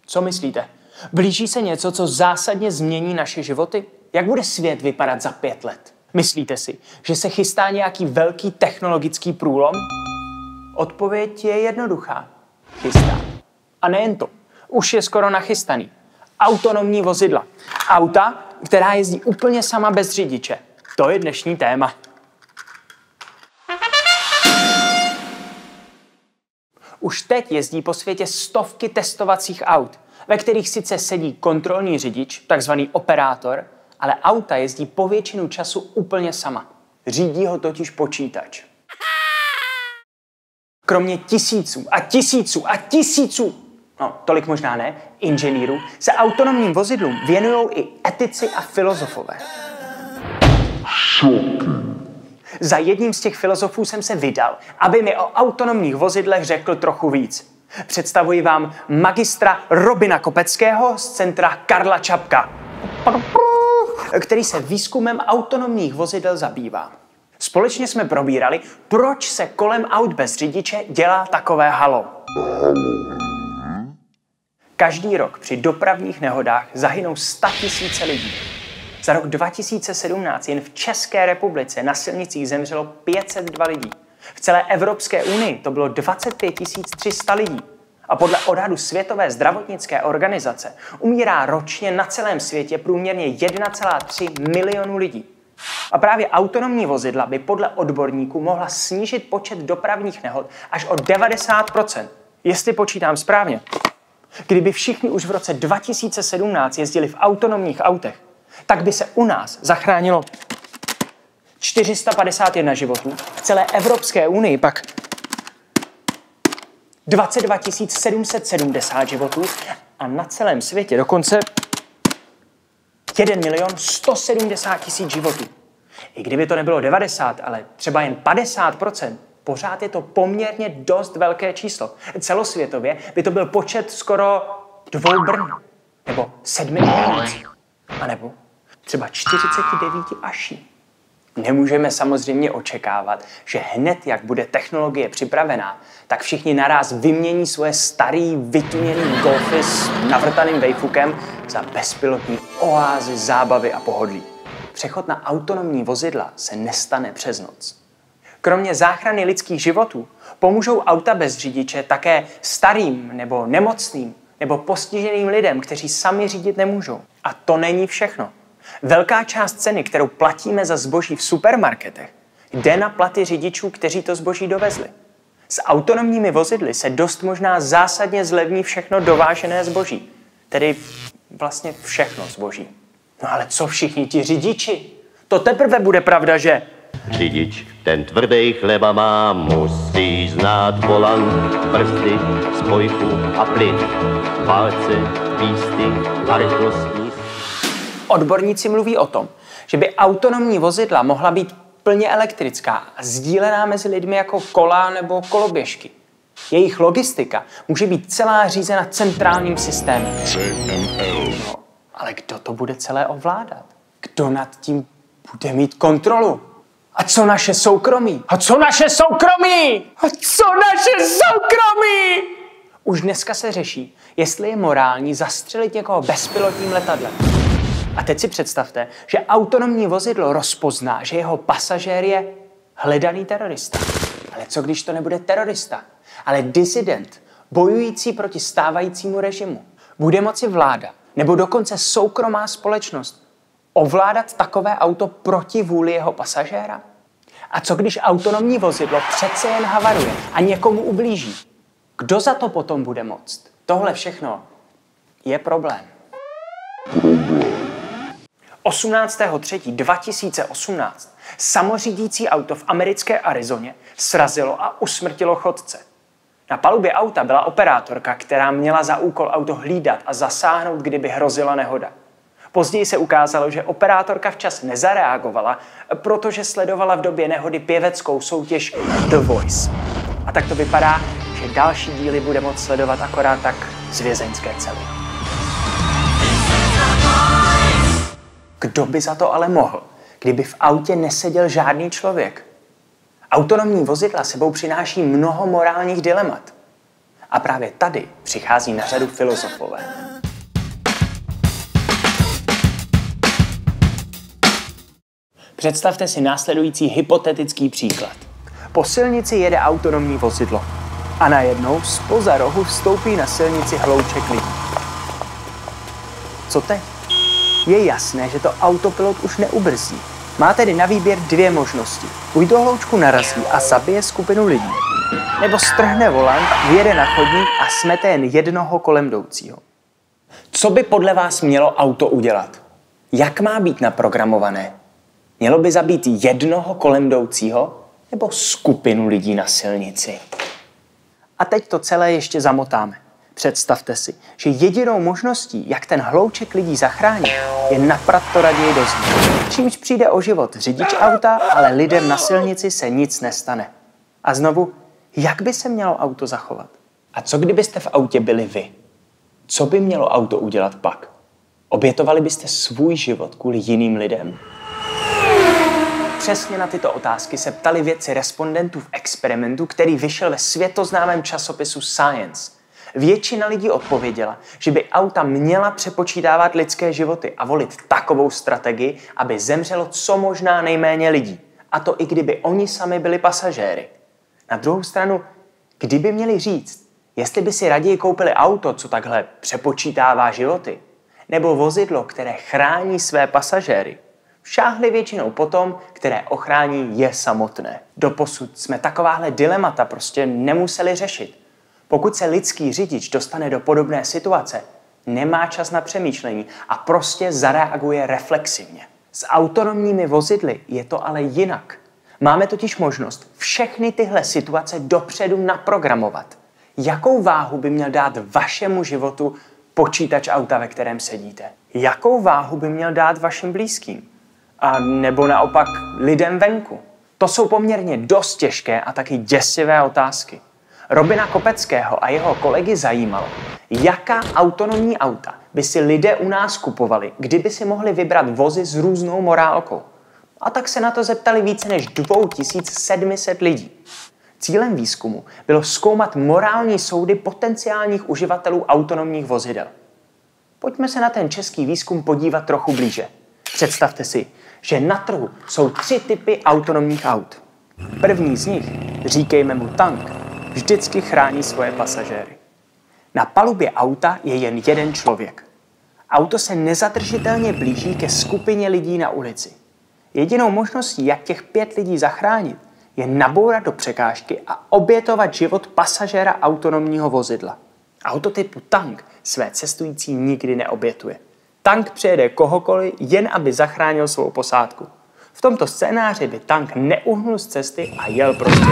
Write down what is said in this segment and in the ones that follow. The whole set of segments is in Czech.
Co myslíte? Blíží se něco, co zásadně změní naše životy? Jak bude svět vypadat za 5 let? Myslíte si, že se chystá nějaký velký technologický průlom? Odpověď je jednoduchá. Chystá. A nejen to. Už je skoro nachystaný. Autonomní vozidla. Auta, která jezdí úplně sama bez řidiče. To je dnešní téma. Už teď jezdí po světě stovky testovacích aut, ve kterých sice sedí kontrolní řidič, takzvaný operátor, ale auta jezdí po většinu času úplně sama. Řídí ho totiž počítač. Kromě tisíců a tisíců a tisíců, no tolik možná ne, inženýrů, se autonomním vozidlům věnují i etici a filozofové. Za jedním z těch filozofů jsem se vydal, aby mi o autonomních vozidlech řekl trochu víc. Představuji vám magistra Robina Kopeckého z centra Karla Čapka, který se výzkumem autonomních vozidel zabývá. Společně jsme probírali, proč se kolem aut bez řidiče dělá takové halo. Každý rok při dopravních nehodách zahynou 100 000 lidí. Za rok 2017 jen v České republice na silnicích zemřelo 502 lidí. V celé Evropské unii to bylo 25 300 lidí. A podle odhadu Světové zdravotnické organizace umírá ročně na celém světě průměrně 1,3 milionu lidí. A právě autonomní vozidla by podle odborníků mohla snížit počet dopravních nehod až o 90%. Jestli počítám správně. Kdyby všichni už v roce 2017 jezdili v autonomních autech, tak by se u nás zachránilo 451 životů, v celé Evropské unii pak 22 770 životů a na celém světě dokonce 1 170 000 životů. I kdyby to nebylo 90, ale třeba jen 50%, pořád je to poměrně dost velké číslo. Celosvětově by to byl počet skoro 2 Brn, nebo 7 Olomouc, anebo třeba 49 Aší. Nemůžeme samozřejmě očekávat, že hned, jak bude technologie připravená, tak všichni naráz vymění svoje starý, vytuněný golfy s navrtaným vejfukem za bezpilotní oázy zábavy a pohodlí. Přechod na autonomní vozidla se nestane přes noc. Kromě záchrany lidských životů pomůžou auta bez řidiče také starým nebo nemocným nebo postiženým lidem, kteří sami řídit nemůžou. A to není všechno. Velká část ceny, kterou platíme za zboží v supermarketech, jde na platy řidičů, kteří to zboží dovezli. S autonomními vozidly se dost možná zásadně zlevní všechno dovážené zboží. Tedy vlastně všechno zboží. No ale co všichni ti řidiči? To teprve bude pravda, že... Řidič, ten tvrdý chleba má, musí znát volant, brzdy, spojku a plyn, palce, písty a rychlostní. Odborníci mluví o tom, že by autonomní vozidla mohla být plně elektrická a sdílená mezi lidmi jako kola nebo koloběžky. Jejich logistika může být celá řízena centrálním systémem. No, ale kdo to bude celé ovládat? Kdo nad tím bude mít kontrolu? A co naše soukromí? A co naše soukromí? A co naše soukromí? Už dneska se řeší, jestli je morální zastřelit někoho bezpilotním letadlem. A teď si představte, že autonomní vozidlo rozpozná, že jeho pasažér je hledaný terorista. Ale co když to nebude terorista, ale disident, bojující proti stávajícímu režimu? Bude moci vláda, nebo dokonce soukromá společnost, ovládat takové auto proti vůli jeho pasažéra? A co když autonomní vozidlo přece jen havaruje a někomu ublíží? Kdo za to potom bude moct? Tohle všechno je problém. 18.3.2018 samořídící auto v americké Arizoně srazilo a usmrtilo chodce. Na palubě auta byla operátorka, která měla za úkol auto hlídat a zasáhnout, kdyby hrozila nehoda. Později se ukázalo, že operátorka včas nezareagovala, protože sledovala v době nehody pěveckou soutěž The Voice. A tak to vypadá, že další díly bude moct sledovat akorát tak z vězeňské cely. Kdo by za to ale mohl, kdyby v autě neseděl žádný člověk? Autonomní vozidla sebou přináší mnoho morálních dilemat. A právě tady přichází na řadu filozofové. Představte si následující hypotetický příklad. Po silnici jede autonomní vozidlo a najednou zpoza rohu vstoupí na silnici hlouček lidí. Co teď? Je jasné, že to autopilot už neubrzdí. Má tedy na výběr dvě možnosti. Buď do hloučku narazí a zabije skupinu lidí, nebo strhne volant, vyjede na chodník a smete jen jednoho kolem jdoucího. Co by podle vás mělo auto udělat? Jak má být naprogramované? Mělo by zabít jednoho kolem jdoucího nebo skupinu lidí na silnici? A teď to celé ještě zamotáme. Představte si, že jedinou možností, jak ten hlouček lidí zachránit, je naprat to raději do zdi. Čímž přijde o život řidič auta, ale lidem na silnici se nic nestane. A znovu, jak by se mělo auto zachovat? A co kdybyste v autě byli vy? Co by mělo auto udělat pak? Obětovali byste svůj život kvůli jiným lidem? Přesně na tyto otázky se ptali vědci respondentů v experimentu, který vyšel ve světoznámém časopisu Science. Většina lidí odpověděla, že by auta měla přepočítávat lidské životy a volit takovou strategii, aby zemřelo co možná nejméně lidí. A to i kdyby oni sami byli pasažéry. Na druhou stranu, kdyby měli říct, jestli by si raději koupili auto, co takhle přepočítává životy, nebo vozidlo, které chrání své pasažéry, šáhli většinou po tom, které ochrání je samotné. Doposud jsme takováhle dilemata prostě nemuseli řešit. Pokud se lidský řidič dostane do podobné situace, nemá čas na přemýšlení a prostě zareaguje reflexivně. S autonomními vozidly je to ale jinak. Máme totiž možnost všechny tyhle situace dopředu naprogramovat. Jakou váhu by měl dát vašemu životu počítač auta, ve kterém sedíte? Jakou váhu by měl dát vašim blízkým? A nebo naopak lidem venku? To jsou poměrně dost těžké a taky děsivé otázky. Robina Kopeckého a jeho kolegy zajímalo, jaká autonomní auta by si lidé u nás kupovali, kdyby si mohli vybrat vozy s různou morálkou. A tak se na to zeptali více než 2700 lidí. Cílem výzkumu bylo zkoumat morální soudy potenciálních uživatelů autonomních vozidel. Pojďme se na ten český výzkum podívat trochu blíže. Představte si, že na trhu jsou 3 typy autonomních aut. První z nich, říkejme mu tank, vždycky chrání svoje pasažéry. Na palubě auta je jen jeden člověk. Auto se nezadržitelně blíží ke skupině lidí na ulici. Jedinou možností, jak těch 5 lidí zachránit, je nabourat do překážky a obětovat život pasažéra autonomního vozidla. Auto typu tank své cestující nikdy neobětuje. Tank přejede kohokoliv, jen aby zachránil svou posádku. V tomto scénáři by tank neuhnul z cesty a jel prostě.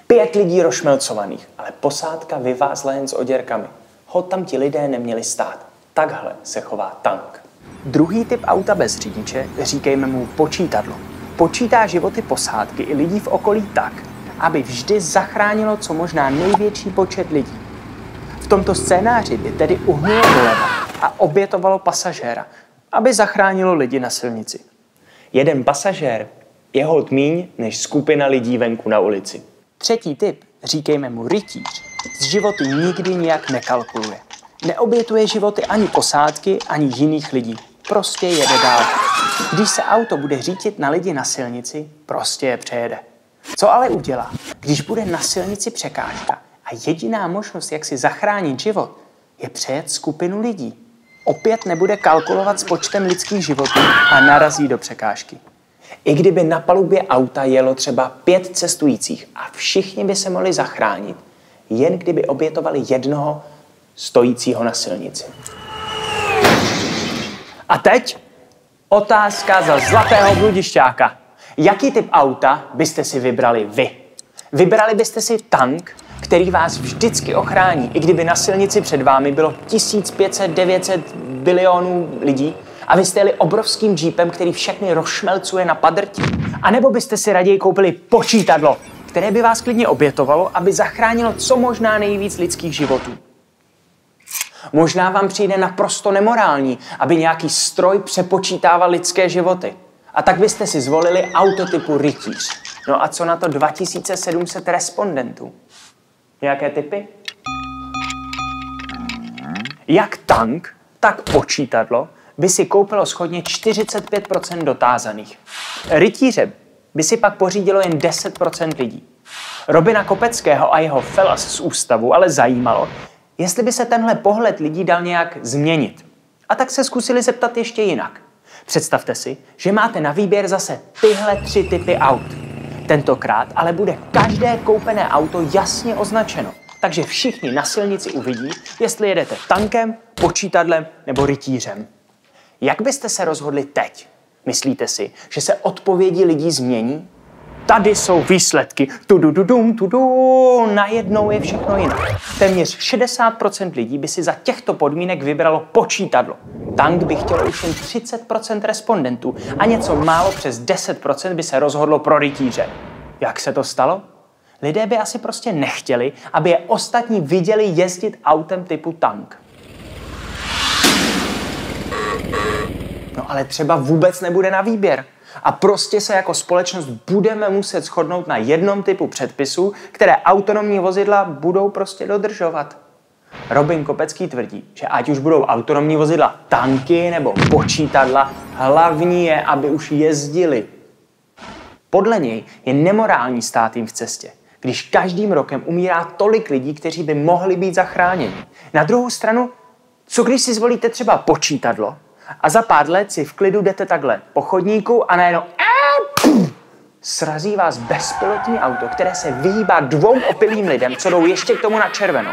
5 lidí rozšmelcovaných, ale posádka vyvázla jen s oděrkami. Hod tam ti lidé neměli stát. Takhle se chová tank. Druhý typ auta bez řidiče, říkejme mu počítadlo, počítá životy posádky i lidí v okolí tak, aby vždy zachránilo co možná největší počet lidí. V tomto scénáři by tedy uhnulo doleva a obětovalo pasažéra, aby zachránilo lidi na silnici. Jeden pasažér je holt míň než skupina lidí venku na ulici. Třetí typ, říkejme mu rytíř, z životy nikdy nijak nekalkuluje. Neobětuje životy ani posádky, ani jiných lidí. Prostě jede dál. Když se auto bude řítit na lidi na silnici, prostě je přejede. Co ale udělá, když bude na silnici překážka a jediná možnost, jak si zachránit život, je přejet skupinu lidí? Opět nebude kalkulovat s počtem lidských životů a narazí do překážky. I kdyby na palubě auta jelo třeba 5 cestujících a všichni by se mohli zachránit, jen kdyby obětovali jednoho stojícího na silnici. A teď otázka za zlatého bludišťáka. Jaký typ auta byste si vybrali vy? Vybrali byste si tank, který vás vždycky ochrání, i kdyby na silnici před vámi bylo 1500-900 bilionů lidí a vy jste jeli obrovským džípem, který všechny rozšmelcuje na padrti? A nebo byste si raději koupili počítadlo, které by vás klidně obětovalo, aby zachránilo co možná nejvíc lidských životů? Možná vám přijde naprosto nemorální, aby nějaký stroj přepočítával lidské životy. A tak byste si zvolili auto typu rytíř. No a co na to 2700 respondentů? Nějaké tipy? Jak tank, tak počítadlo by si koupilo shodně 45% dotázaných. Rytíře by si pak pořídilo jen 10% lidí. Robina Kopeckého a jeho fellas z ústavu ale zajímalo, jestli by se tenhle pohled lidí dal nějak změnit. A tak se zkusili zeptat ještě jinak. Představte si, že máte na výběr zase tyhle 3 typy aut. Tentokrát ale bude každé koupené auto jasně označeno. Takže všichni na silnici uvidí, jestli jedete tankem, počítadlem nebo rytířem. Jak byste se rozhodli teď? Myslíte si, že se odpovědi lidí změní? Tady jsou výsledky. Najednou je všechno jinak. Téměř 60% lidí by si za těchto podmínek vybralo počítadlo. Tank by chtělo už jen 30% respondentů a něco málo přes 10% by se rozhodlo pro rytíře. Jak se to stalo? Lidé by asi prostě nechtěli, aby je ostatní viděli jezdit autem typu tank. No ale třeba vůbec nebude na výběr. A prostě se jako společnost budeme muset shodnout na jednom typu předpisů, které autonomní vozidla budou prostě dodržovat. Robin Kopecký tvrdí, že ať už budou autonomní vozidla tanky nebo počítadla, hlavní je, aby už jezdili. Podle něj je nemorální stát jim v cestě, když každým rokem umírá tolik lidí, kteří by mohli být zachráněni. Na druhou stranu, co když si zvolíte třeba počítadlo a za pár let si v klidu jdete takhle po chodníku a najednou srazí vás bezpilotní auto, které se vyhýbá 2 opilým lidem, co jdou ještě k tomu na červenou.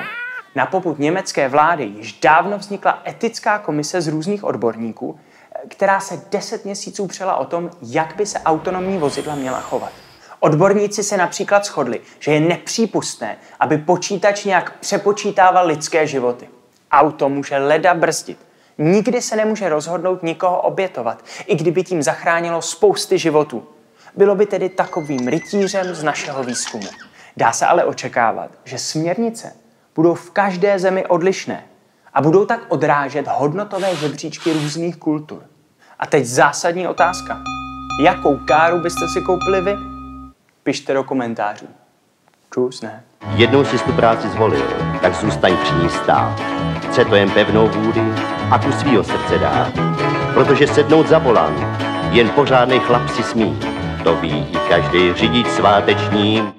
Na popud německé vlády již dávno vznikla etická komise z různých odborníků, která se 10 měsíců přela o tom, jak by se autonomní vozidla měla chovat. Odborníci se například shodli, že je nepřípustné, aby počítač nějak přepočítával lidské životy. Auto může leda brzdit. Nikdy se nemůže rozhodnout nikoho obětovat, i kdyby tím zachránilo spousty životů. Bylo by tedy takovým rytířem z našeho výzkumu. Dá se ale očekávat, že směrnice budou v každé zemi odlišné a budou tak odrážet hodnotové žebříčky různých kultur. A teď zásadní otázka. Jakou káru byste si koupili vy? Pište do komentářů. Čus, ne? Jednou si tu práci zvolil, tak zůstaň při ní stát. Chce to jen pevnou vůli a tu svýho srdce dát. Protože sednout za volant jen pořádnej chlap si smí. To ví i každý řidič sváteční.